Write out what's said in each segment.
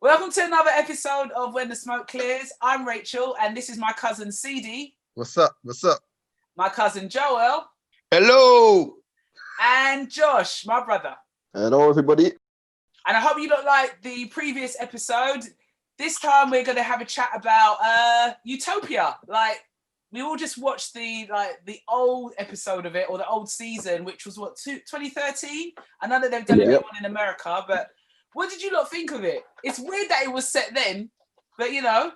Welcome to another episode of When the Smoke Clears. I'm Rachel, and this is my cousin CD. What's up? What's up? My cousin Joelle. Hello. And Josh, my brother. Hello, everybody. And I hope you don't like the previous episode. This time we're going to have a chat about Utopia. Like, we all just watched the old episode of it, or the old season, which was 2013. I know that they've done a new one in America, but what did you lot think of it? It's weird that it was set then, but you know,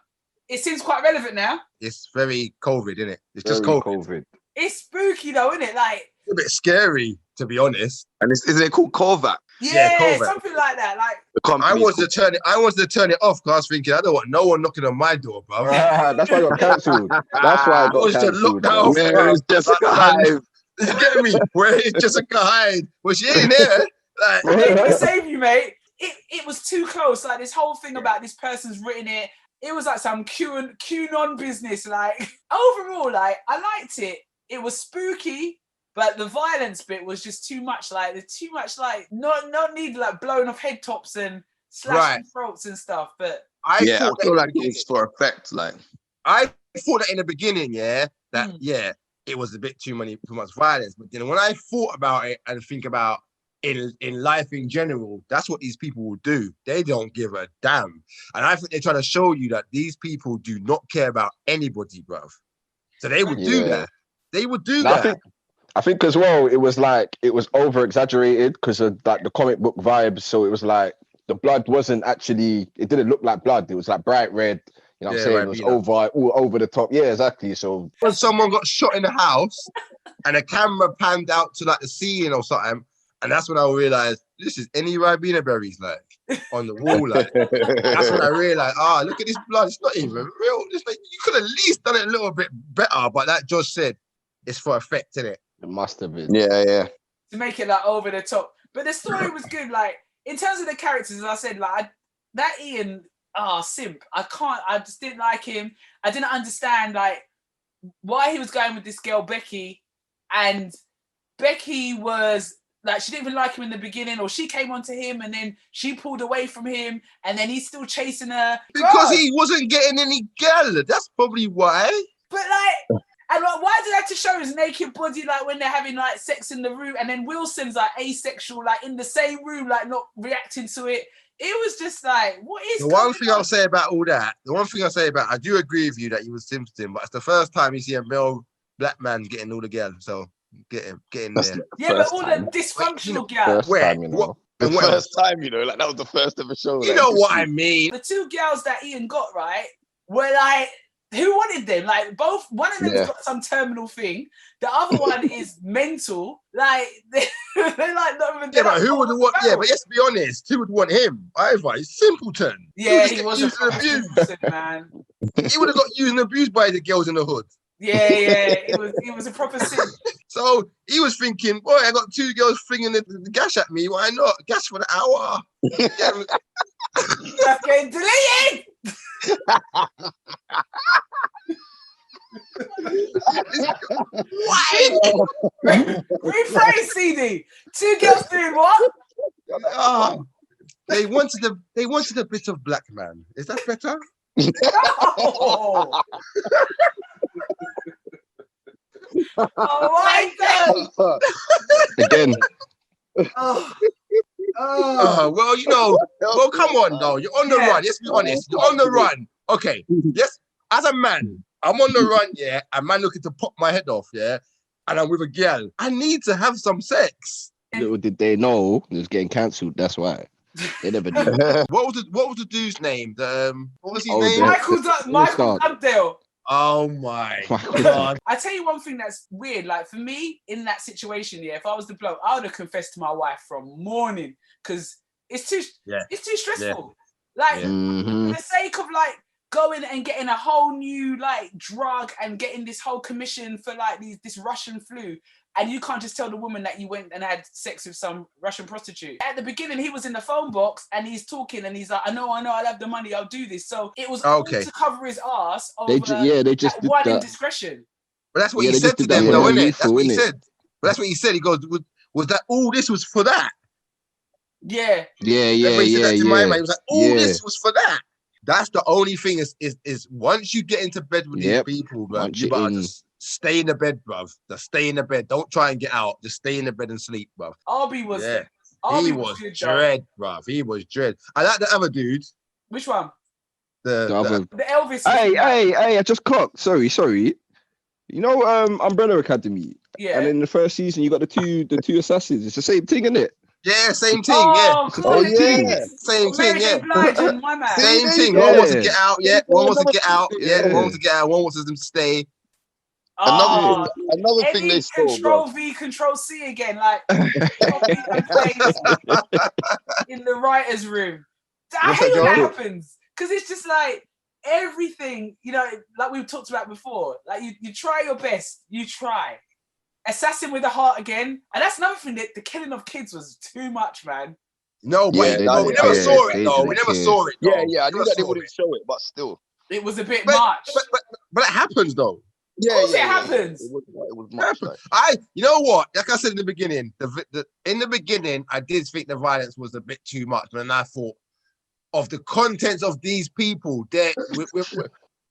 it seems quite relevant now. It's very COVID, isn't it? It's Very just COVID. It's spooky though, isn't it? Like, It's a bit scary, to be honest. And isn't it called Korvac? yeah, COVID. something like that. Like, I wanted to turn it off because I was thinking, I don't want no one knocking on my door, bro. That's why I got cancelled. That's why I got cancelled. Where is Jessica Hyde? You get me? Where is Jessica Hyde? Well, she ain't here. Like, they can save you, mate. It was too close. Like, this whole thing about this person's written it. It was like some QAnon business. Like, overall, like, I liked it. It was spooky, but the violence bit was just too much. Like, there's too much, like, not need like blowing off head tops and slashing throats and stuff. But I feel like it's for effect. Like, I thought that in the beginning, it was a bit too much violence. But then when I thought about it and think about in life in general, that's what these people will do. They don't give a damn. And I think they're trying to show you that these people do not care about anybody, bruv. So they would do that. They would do that. I think as well, it was over exaggerated because of like the comic book vibes. So it was like the blood wasn't actually, it didn't look like blood. It was like bright red. You know what I'm saying? It was all over the top. Yeah, exactly. So when someone got shot in the house and a camera panned out to like the ceiling or something, and that's when I realized this is any Ribena berries like on the wall. Like that's when I realized, look at this blood. It's not even real. It's like, you could at least done it a little bit better. But like Josh said, it's for effect, isn't it? it must have been. yeah. to make it like over the top. But the story was good. Like, in terms of the characters, as I said, like that Ian, simp. I just didn't like him. I didn't understand like why he was going with this girl Becky, and Becky was like, she didn't even like him in the beginning, or she came onto him and then she pulled away from him, and then he's still chasing her because he wasn't getting any girl. That's probably why. But like, and like, why do they have to show his naked body like when they're having like sex in the room, and then Wilson's like asexual, like in the same room, like not reacting to it? It was just like, what is the one thing I'll say about all that? I do agree with you that he was simping, but it's the first time you see a male black man getting all the girls. So get in there. Yeah, but all the dysfunctional girls. The first time, you know, like that was the first ever show. You know what I mean? The two girls that Ian got, right, were like, who wanted them? Like, both, one of them's got some terminal thing. The other one is mental. Like, they're like not even. Yeah, but who would want? Yeah, but let's be honest. Who would want him? Either he's simpleton. Yeah, he was used and abused, man. He would have got used and abused by the girls in the hood. Yeah, it was a proper sin. So he was thinking, boy, I got two girls flinging the gash at me. Why not? Gash for the hour. That's getting deleted. Why? Rephrase, CD. Two girls doing what? They wanted a bit of black man. Is that better? Oh. Oh my God! Again. Well, you know, well, come on, though. You're on the run. Let's be honest. You're on the run. Okay. Yes, as a man, I'm on the run, and man looking to pop my head off, and I'm with a girl. I need to have some sex. Little did they know it was getting cancelled. That's why. They never knew. What was the dude's name? What was his name? Michael Dugdale. Oh my God. I tell you one thing that's weird. Like, for me, in that situation, if I was the bloke, I would have confessed to my wife from morning, because it's too stressful. Like, for the sake of like going and getting a whole new like drug and getting this whole commission for like this Russian flu, and you can't just tell the woman that you went and had sex with some Russian prostitute. At the beginning, he was in the phone box and he's talking and he's like, I know, I'll have the money, I'll do this. So it was all to cover his ass over they just did one that. indiscretion. But that's what he said to them, though, isn't it? That's what he said. But that's what he said. He goes, was that all this was for that? Yeah. Remember he said that to my man. He was like, "Oh, this was for that." That's the only thing is once you get into bed with these people, bro, you better just stay in the bed, bruv. Just stay in the bed. Don't try and get out. Just stay in the bed and sleep, bruv. Arby was he was good, dread, bruv. He was dread. I like the other dude. Which one? The Elvis. Hey, I just clocked. Sorry. You know, Umbrella Academy. Yeah. And in the first season, you got the two assassins. It's the same thing, isn't it? Yeah, same thing. Yeah. Same thing. Yeah. Blige, my man. Same thing. One wants to get out. Yeah. One wants to get out. Yeah. One wants to get out. One wants them to stay. Another thing they stole, Control V, Control C again, like in the writers' room. I hate when that happens because it's just like everything, you know, like we've talked about before. Like you try your best, you try. Assassin with the heart again, and that's another thing. That the killing of kids was too much, man. No, but we never saw it though. We never saw it. Yeah. I knew that they wouldn't show it, but still, it was a bit much. But it happens though. Of course it happens. It was much. You know what? Like I said in the beginning, in the beginning, I did think the violence was a bit too much, but then I thought of the contents of these people.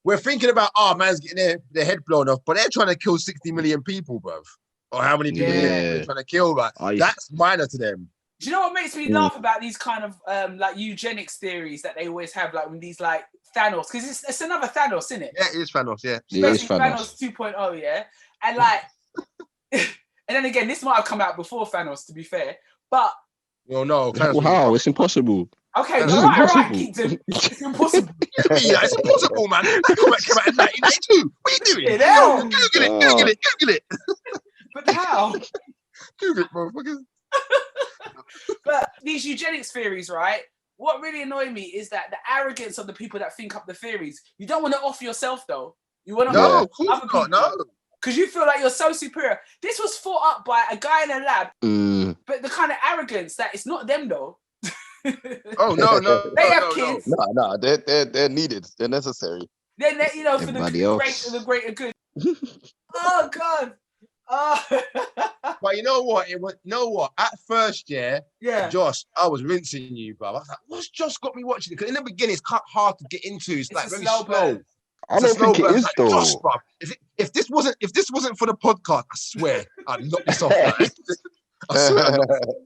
We're thinking about, man's getting their head blown off, but they're trying to kill 60 million people, bruv. Or how many people they're trying to kill, but that's minor to them. Do you know what makes me laugh about these kind of like eugenics theories that they always have, like when these like Thanos, because it's another Thanos, isn't it? Yeah, it is Thanos, yeah. It is Thanos 2.0, yeah? And like, and then again, this might have come out before Thanos, to be fair, but... Well, no. How? It's impossible. Okay, right, Keaton. It's impossible. It's impossible, man. That came out in 1992. What are you doing? Google it. But how? Google it, motherfuckers. But these eugenics theories, right? What really annoyed me is that the arrogance of the people that think up the theories. You don't want to offer yourself, though. You want to of course not. No. Because you feel like you're so superior. This was thought up by a guy in a lab, but the kind of arrogance that it's not them, though. Oh no! They have kids. No, they're needed. They're necessary. They're for the greater good. Oh God. But you know what? At first, Josh, I was rinsing you, bro. I was like, what's Josh got me watching it? Because in the beginning, it's hard to get into. It's like very slow. I don't think it is like, though. Josh, bro, if this wasn't for the podcast, I swear I'd knock this off. Like, I swear.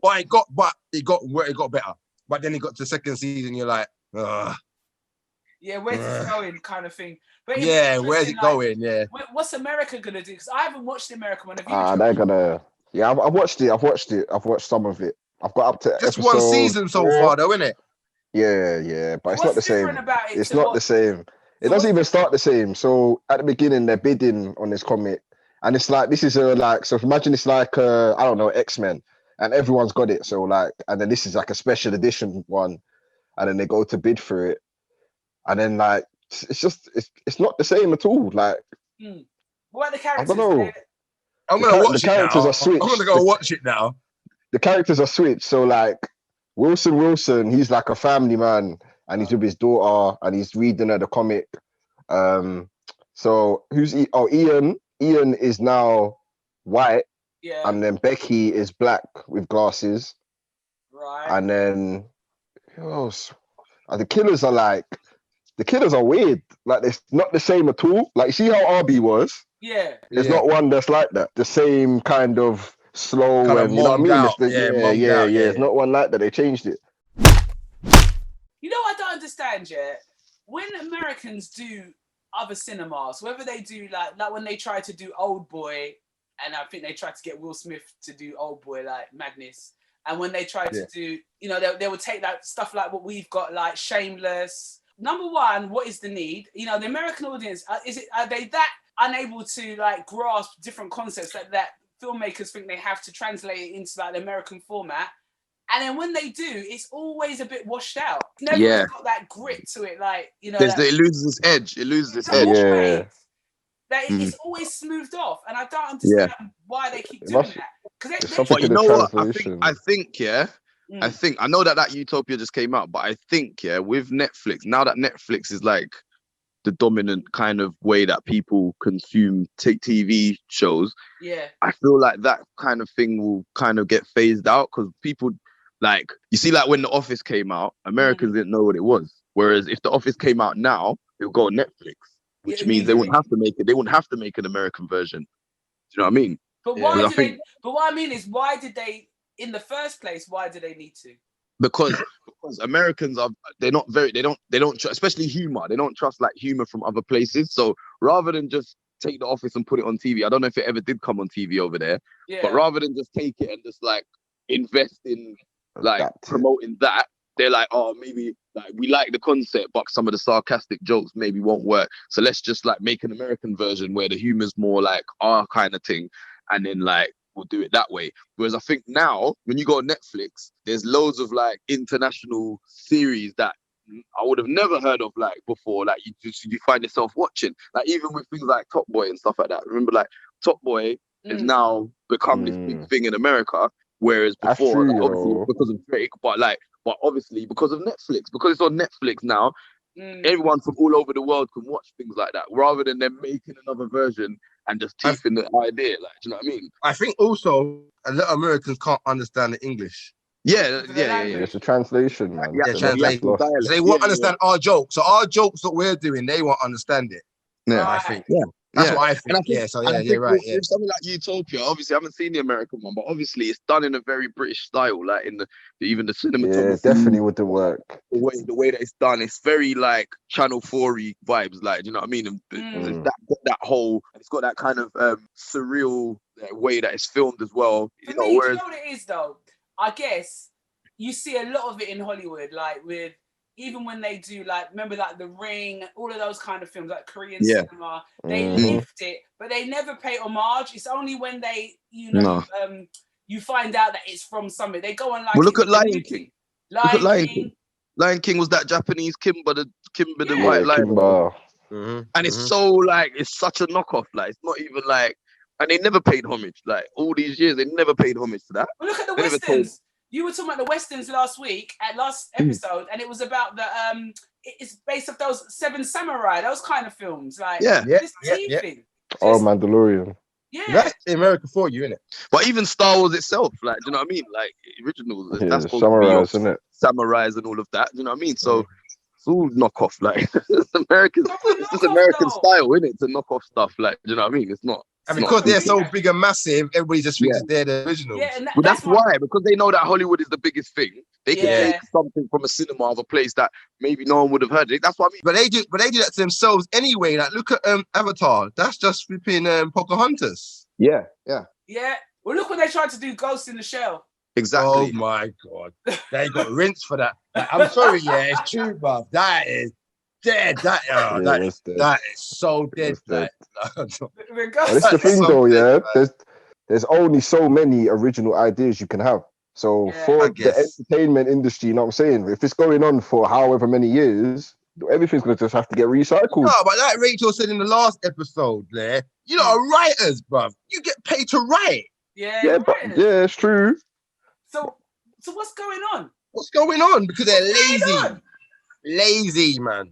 But it got better. But then it got to the second season. You're like, ugh. Yeah, where's it going, kind of thing. But where's it going? Yeah. What's America gonna do? Because I haven't watched the American one. They're gonna. Yeah, I've watched it. I've watched some of it. I've got up to just one season so far, though, isn't it? Yeah. But it's not the same. It's not the same. It doesn't even start the same. So at the beginning, they're bidding on this comic, and it's like this is so imagine it's like I don't know, X-Men, and everyone's got it. So like, and then this is like a special edition one, and then they go to bid for it, and then like it's not the same at all. Like, what are the characters? I don't know. I'm gonna watch it now. The characters are switched. I'm gonna go watch it now. The characters are switched. So like Wilson, he's like a family man, and he's with his daughter, and he's reading her the comic. So who's Ian? Ian is now white, and then Becky is black with glasses, right? And then who else? The killers are weird. Like it's not the same at all. Like see how Arby was? Yeah. There's not one that's like that. The same kind of slow kind and you know what I mean? Out. It's not one like that. They changed it. You know what I don't understand yet? When Americans do other cinemas, whether they do like when they try to do Old Boy, and I think they tried to get Will Smith to do Old Boy like Madness, and when they try to do, they would take that stuff like what we've got, like Shameless. Number one, what is the need? The American audience, are they that unable to like grasp different concepts that filmmakers think they have to translate it into like the American format? And then when they do, it's always a bit washed out. It's never got that grit to it, like, it loses its edge. It loses its edge. Yeah. It's always smoothed off, and I don't understand why they keep doing that. But you know what? I think I know that Utopia just came out, but I think with Netflix, now that Netflix is like the dominant kind of way that people consume TV shows, I feel like that kind of thing will kind of get phased out because people Like, you see, like when The Office came out, Americans didn't know what it was. Whereas if The Office came out now, it would go on Netflix, which means they wouldn't have to make it. They wouldn't have to make an American version. Do you know what I mean? But why do they? But what I mean is, why did they, in the first place? Why do they need to? Because Americans are they don't especially humor. They don't trust like humor from other places. So rather than just take The Office and put it on TV, I don't know if it ever did come on TV over there. Yeah. But rather than just take it and just like invest in like promoting that, they're like, oh, maybe like we like the concept, but some of the sarcastic jokes maybe won't work. So let's just like make an American version where the humor's more like our kind of thing, and then like we'll do it that way. Whereas I think now when you go on Netflix, there's loads of like international series that I would have never heard of like before. Like you find yourself watching, like even with things like Top Boy and stuff like that. Remember, like Top Boy has now become this big thing in America, whereas before, like, obviously because of Drake, but obviously because of Netflix, because it's on Netflix now. Everyone from all over the world can watch things like that, rather than them making another version and just teething the idea. Like, do you know what I mean? I think also a lot of Americans can't understand the English. Yeah. It's a translation, man. Yeah, translation. So they won't understand our jokes. So our jokes that we're doing, they won't understand it. Yeah, I think. Yeah. That's what I think. Right. With something like Utopia, obviously I haven't seen the American one, but obviously it's done in a very British style, like in even the cinematography. Yeah, definitely wouldn't work. The way that it's done, it's very like Channel 4-y vibes, like, do you know what I mean? And that whole, it's got that kind of surreal way that it's filmed as well. For me, do you know what it is though? I guess you see a lot of it in Hollywood, like with. Even when they do, like, remember, like The Ring, all of those kind of films, like Korean cinema, they lift it, but they never pay homage. It's only when they, you find out that it's from something. They go on like. Well, look at Lion King. Lion King was that Japanese Kimber the White Lion. And it's so like, it's such a knockoff. Like, it's not even like, and they never paid homage. Like all these years, they never paid homage to that. Well, look at the Westerns. You were talking about the Westerns last episode, and it was about the it's based off those Seven Samurai, those kind of films. Like this thing. Mandalorian. Yeah, that's America for you, isn't it? But even Star Wars itself, like, do you know what I mean? Like originals, that's supposed samurais, to be isn't it? Samurais and all of that. Do you know what I mean? So it's all knockoff. Like it's American, it's just American style, isn't it? To knock off stuff. Like, do you know what I mean? It's not. And because they're so big and massive, everybody just thinks they're the originals. Yeah, and that's why, because they know that Hollywood is the biggest thing. They can take something from a cinema of a place that maybe no one would have heard. That's what I mean. But they do that to themselves anyway. Like, look at Avatar. That's just flipping Pocahontas. Yeah. Well, look what they tried to do, Ghost in the Shell. Exactly. Oh my God, they got rinsed for that. Like, I'm sorry, it's true, bruv. That is dead. That is so dead. That's the thing, though. Yeah, there's only so many original ideas you can have. So for the entertainment industry, you know what I'm saying? If it's going on for however many years, everything's gonna just have to get recycled. No, but like Rachel said in the last episode, there, you know, are writers, bruv. You get paid to write. Yeah, it's true. So what's going on? What's going on? Because they're lazy, man.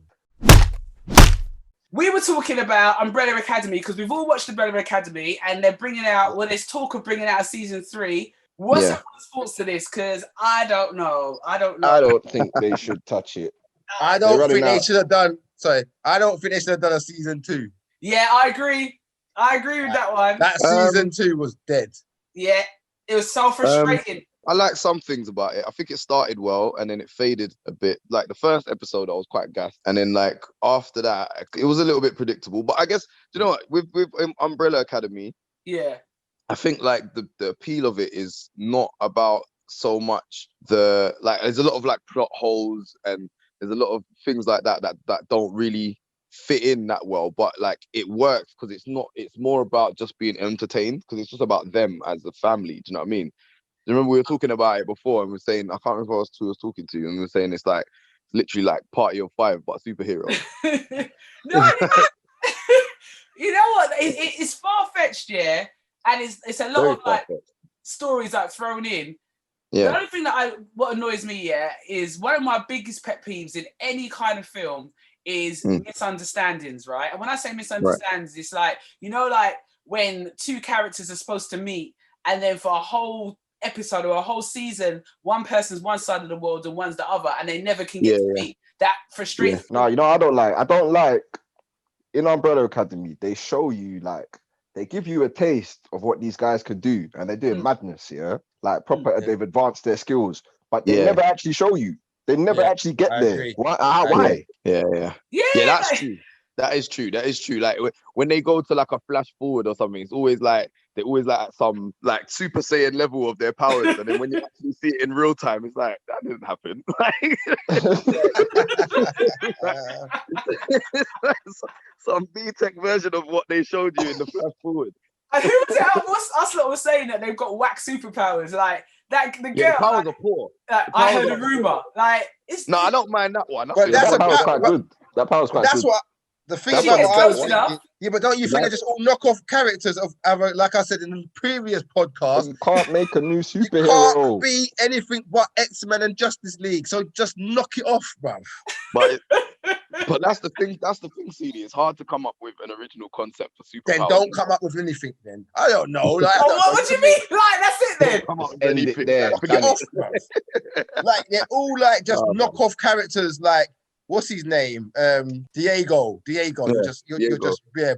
We were talking about Umbrella Academy because we've all watched Umbrella Academy, and they're bringing out. Well, there's talk of bringing out season 3. What's your thoughts to this? Because I don't know. I don't think they should touch it. I don't think they should have done. Sorry, I don't think they should have done a season 2. Yeah, I agree. I agree with that one. That season 2 was dead. Yeah, it was so frustrating. I like some things about it. I think it started well and then it faded a bit. Like the first episode, I was quite gassed, and then like after that, it was a little bit predictable. But I guess, you know what, with Umbrella Academy, I think like the appeal of it is not about so much there's a lot of like plot holes and there's a lot of things like that don't really fit in that well, but like it works because it's more about just being entertained, because it's just about them as a family. Do you know what I mean? You remember we were talking about it before and we were saying, I can't remember who I was talking to, and we were saying it's like literally like Party of 5 but superhero. No, you know what? It's far-fetched, and it's a lot very of like stories like thrown in. The only thing what annoys me, is one of my biggest pet peeves in any kind of film is misunderstandings, right? And when I say misunderstandings, it's like, you know, like when two characters are supposed to meet and then for a whole episode or a whole season, one person's one side of the world and one's the other, and they never can get to meet. That frustrates me. No, you know, I don't like in Umbrella Academy, they show you like they give you a taste of what these guys could do, and they're doing madness, like proper. They've advanced their skills, but they never actually show you. They never actually get there. Agree. Why? Yeah, that's true. That is true. Like when they go to like a flash forward or something, it's always like they're always like at some like Super Saiyan level of their powers, and then when you actually see it in real time, it's like that didn't happen. Like some B-Tech version of what they showed you in the flash forward. And who was it? Us lot was saying that they've got whack superpowers, like that. The girl, the powers are poor. I heard a rumor. Like, no, I don't mind that one. But that power's quite good. That power's quite good. That's what. The thing about but don't you think they're just all knockoff characters of other, like I said in the previous podcast? You can't make a new superhero. You can't be anything but X-Men and Justice League. So just knock it off, bruv. But that's the thing. That's the thing, CD. It's hard to come up with an original concept for superpowers. Then don't come up with anything. Then I don't know. Like, what do you mean? Like that's it then. Come up with anything there. Knock it off, bruv. Like they're all like just knockoff characters. Like. What's his name? Diego. You're just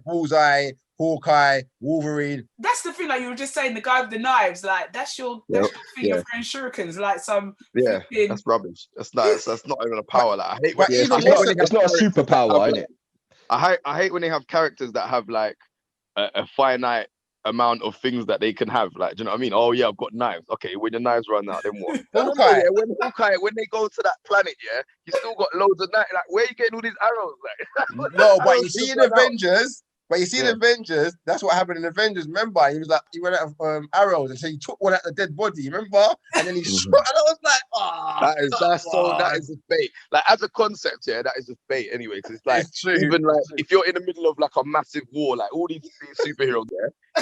Bullseye, Hawkeye, Wolverine. That's the thing. Like you were just saying, the guy with the knives. Like that's your thing. You're throwing shurikens. Like some. That's rubbish. That's not even a power. Like I hate. It's not a superpower, is it? I hate when they have characters that have like a finite amount of things that they can have. Like, do you know what I mean? Oh yeah, I've got knives. Okay, when your knives run out, then what? Hawkeye. When they go to that planet, you still got loads of knives. Like, where are you getting all these arrows? Like, no, but you see in Avengers. But you see in Avengers, that's what happened in Avengers. Remember, he went out of arrows, and so he took one out the dead body. Remember, and then he shot, and I was like, that is just bait. Like as a concept, that is just bait. Anyway, because it's like even like if you're in the middle of like a massive war, like all these superheroes,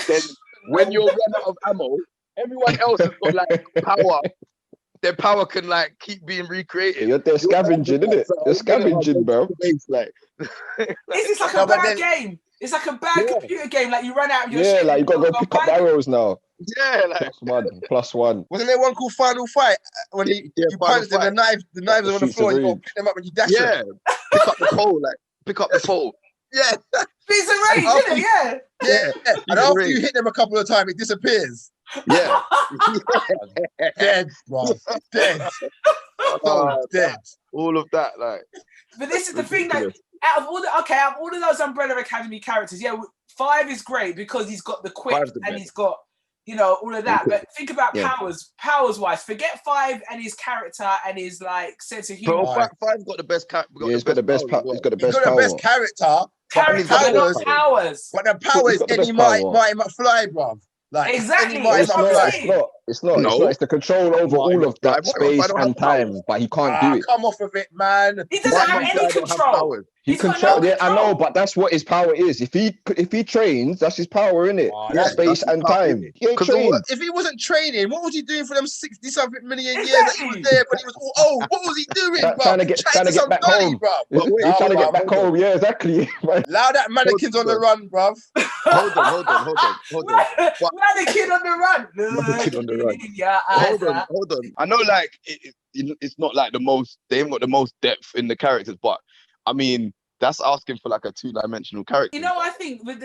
then when you're run out of ammo, everyone else has got like power. Their power can like keep being recreated. They're scavenging, isn't it? They're scavenging, bro. Like, it's like a bad game. It's like a bad computer game. Like you run out of your shit. Like you gotta go pick up arrows now. Yeah, like +1. Wasn't there one called Final Fight when you punched them, the knives are on the floor, and you pick them up and you dash them. Pick up the pole. Yeah. Piece of rage, isn't it? Yeah. And after you hit them a couple of times, it disappears. Yeah. Dead, bro. Dead. Dead. All of that, like. But this is the thing that out of all of those Umbrella Academy characters, 5 is great because he's got the quick and he's got, all of that. But think about powers wise. Forget 5 and his character and his like sense of humor. But 5's got the best character. He's got the best character. Powers. But the power is any Marty McFly, bruv. Like exactly. It's not. It's the control over all of that space and time, but he can't do it. Come off of it, man. He doesn't have any control. He control. I know, but that's what his power is. If he trains, that's his power, isn't it? Space and time. He ain't trained. If he wasn't training, what was he doing for them 60-something million years that he was there? But he was all old. What was he doing, bro? Trying to get back home, bro. He's trying to get back home. Yeah, exactly. Allow that mannequins on the run, bruv. Hold on. Mannequin on the run. Hold on. I know, like it's not like the most. They haven't got the most depth in the characters, but I mean, that's asking for like a 2-dimensional character. I think with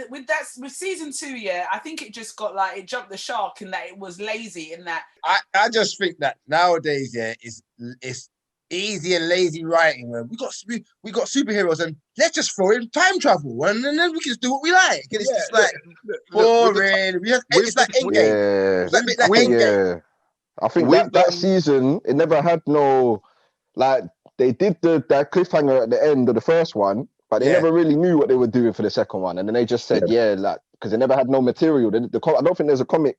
season 2, I think it just got like it jumped the shark in that it was lazy in that. I just think that nowadays, it's easy and lazy writing. Where we got superheroes and let's just throw in time travel and then we can just do what we like. And it's just like boring. It's like Endgame. Endgame. I think that season it never had no like. They did that cliffhanger at the end of the first one, but they never really knew what they were doing for the second one. And then they just said, like, because they never had no material. I don't think there's a comic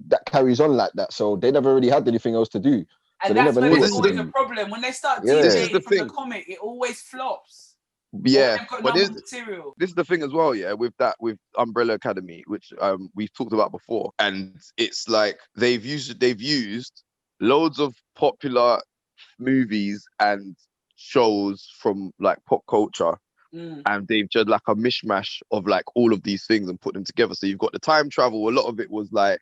that carries on like that. So they never really had anything else to do. And that's where there's always a problem. When they start deviating from the comic, it always flops. Yeah, but this is the thing as well, with Umbrella Academy, which we've talked about before. And it's like they've used loads of popular movies and shows from like pop culture and they've just like a mishmash of like all of these things and put them together. So you've got the time travel. A lot of it was like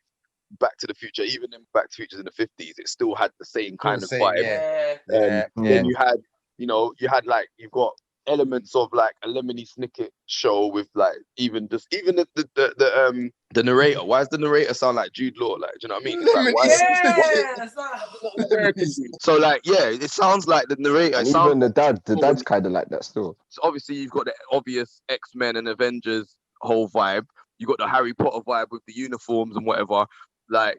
Back to the Future, even in Back to the Future in the 50s, it still had the same kind of vibe. Then you had, you've got elements of like a Lemony Snicket show with like even the narrator. Why does the narrator sound like Jude Law? Like, do you know what I mean? It's like, so like, it sounds like the narrator. And even the dad's kind of like that still. So obviously you've got the obvious X-Men and Avengers whole vibe. You got the Harry Potter vibe with the uniforms and whatever. Like,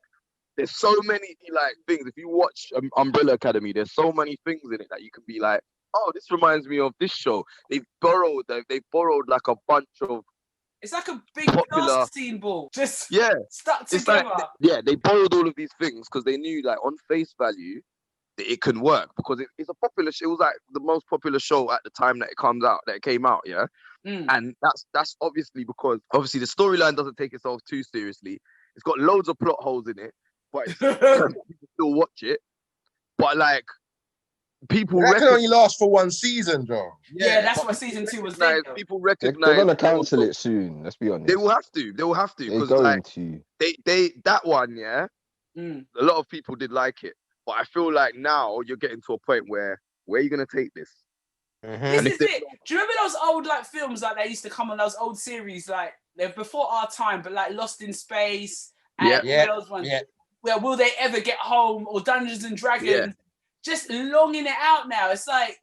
there's so many like things. If you watch Umbrella Academy, there's so many things in it that you can be like, oh, this reminds me of this show. They've borrowed like a bunch of. It's like a big plasticine ball, just stuck together. Like, they borrowed all of these things because they knew, like, on face value, that it can work because it's a popular. It was like the most popular show at the time that it came out, and that's obviously because the storyline doesn't take itself too seriously. It's got loads of plot holes in it, but people still watch it. But like, people that can only last for one season, though. Yeah, that's what season 2 was like. People recognize they're gonna cancel it soon. Let's be honest. They will have to. Because like they that one, a lot of people did like it, but I feel like now you're getting to a point where are you gonna take this? This is it. Do you remember those old like films like they used to come on, those old series like they're before our time, but like Lost in Space and those ones. Well, will they ever get home? Or Dungeons and Dragons? Just longing it out now. It's like,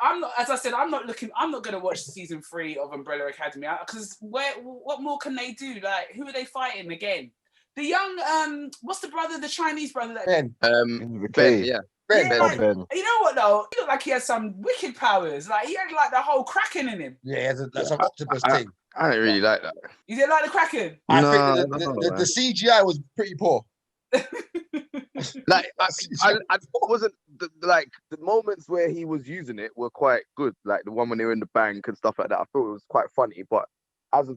I'm not. As I said, I'm not going to watch season 3 of Umbrella Academy because what more can they do? Like, who are they fighting again? The young, what's the brother? The Chinese brother that Ben. Ben. Ben. You know what though? He looked like he had some wicked powers. Like he had like the whole Kraken in him. Yeah, that's an octopus thing. I don't really like that. You didn't like the Kraken? I think the CGI was pretty poor. Like I wasn't like the moments where he was using it were quite good. Like the one when they were in the bank and stuff like that. I thought it was quite funny, but as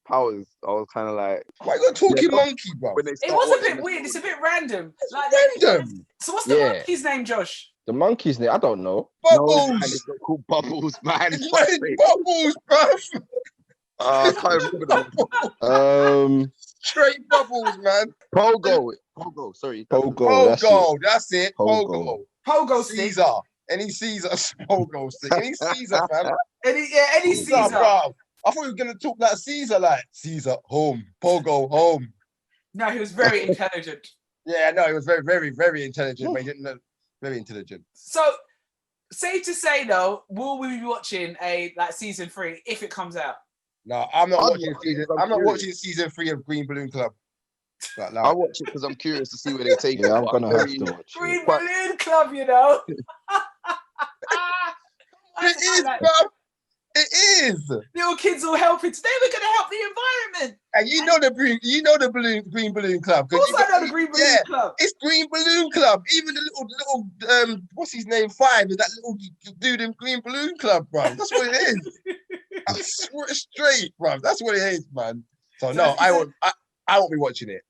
powers, I was kind of like, why you got talking monkey, bro? It was a bit weird. It's a bit random. Like random. So what's the monkey's name, Josh? The monkey's name, I don't know. Bubbles. No, it's not called Bubbles, man. Bubbles, bro. I can't remember Straight Bubbles, man. Pogo, sorry. Pogo, that's it. Pogo stick. Caesar. Any Caesar, Pogo stick. Any Caesar, man. Any Caesar. Bro. I thought we were going to talk like Caesar home, Pogo home. No, he was very intelligent. Yeah, no, he was very, very, very intelligent, but he didn't know. Very intelligent. So, safe to say though, will we be watching season 3 if it comes out? No, I'm not watching season. I'm not watching season 3 of Green Balloon Club. Right now. I'll watch it because I'm curious to see where they take it. I'm gonna have to watch Green Balloon Club, you know. It is, bro. It is. Little kids all helping. Today we're gonna help the environment. And you know the Green Balloon Club. Of course I know the Green Balloon Club. It's Green Balloon Club. Even the little what's his name? 5 is that little dude in Green Balloon Club, bro. That's what it is. I swear straight, bro. That's what it is, man. So no, I won't be watching it.